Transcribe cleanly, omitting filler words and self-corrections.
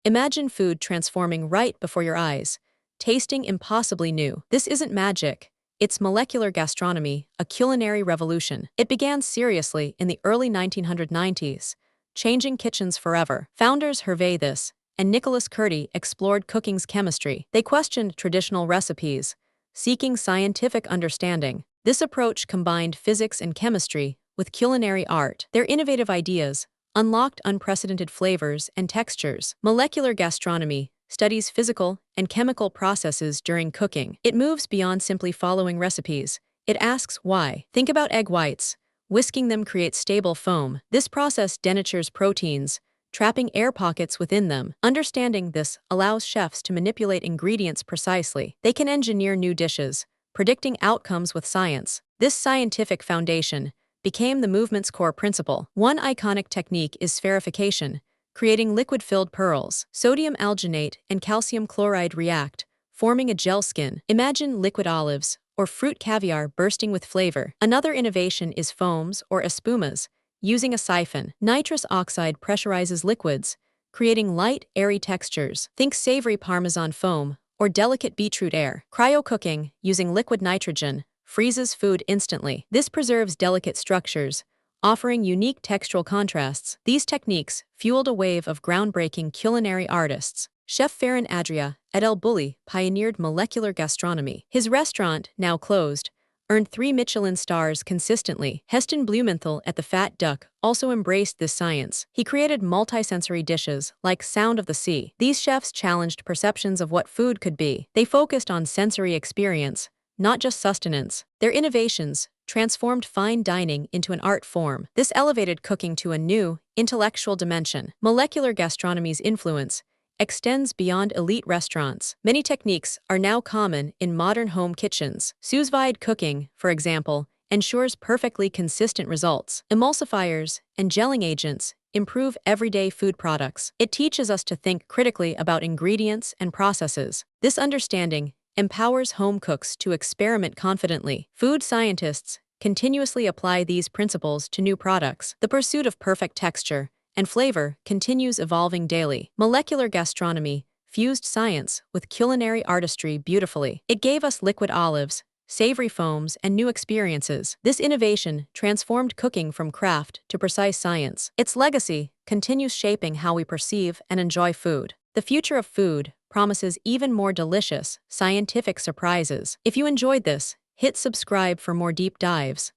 Imagine food transforming right before your eyes, tasting impossibly new. This isn't magic. It's molecular gastronomy, a culinary revolution. It began seriously in the early 1990s, changing kitchens forever. Founders Hervé this and Nicolas Curti explored cooking's chemistry. They questioned traditional recipes, seeking scientific understanding. This approach combined physics and chemistry with culinary art. Their innovative ideas unlocked unprecedented flavors and textures. Molecular gastronomy studies physical and chemical processes during cooking. It moves beyond simply following recipes. It asks why. Think about egg whites. Whisking them creates stable foam. This process denatures proteins, trapping air pockets within them. Understanding this allows chefs to manipulate ingredients precisely. They can engineer new dishes, predicting outcomes with science. This scientific foundation became the movement's core principle. One iconic technique is spherification, creating liquid-filled pearls. Sodium alginate and calcium chloride react, forming a gel skin. Imagine liquid olives or fruit caviar bursting with flavor. Another innovation is foams or espumas, using a siphon. Nitrous oxide pressurizes liquids, creating light, airy textures. Think savory Parmesan foam or delicate beetroot air. Cryo-cooking, using liquid nitrogen, freezes food instantly. This preserves delicate structures, offering unique textural contrasts. These techniques fueled a wave of groundbreaking culinary artists. Chef Ferran Adrià at El Bulli pioneered molecular gastronomy. His restaurant, now closed, earned 3 Michelin stars consistently. Heston Blumenthal at the Fat Duck also embraced this science. He created multisensory dishes like Sound of the Sea. These chefs challenged perceptions of what food could be. They focused on sensory experience, not just sustenance. Their innovations transformed fine dining into an art form. This elevated cooking to a new, intellectual dimension. Molecular gastronomy's influence extends beyond elite restaurants. Many techniques are now common in modern home kitchens. Sous vide cooking, for example, ensures perfectly consistent results. Emulsifiers and gelling agents improve everyday food products. It teaches us to think critically about ingredients and processes. This understanding empowers home cooks to experiment confidently. Food scientists continuously apply these principles to new products. The pursuit of perfect texture and flavor continues evolving daily. Molecular gastronomy fused science with culinary artistry beautifully. It gave us liquid olives, savory foams, and new experiences. This innovation transformed cooking from craft to precise science. Its legacy continues shaping how we perceive and enjoy food. The future of food promises even more delicious, scientific surprises. If you enjoyed this, hit subscribe for more deep dives.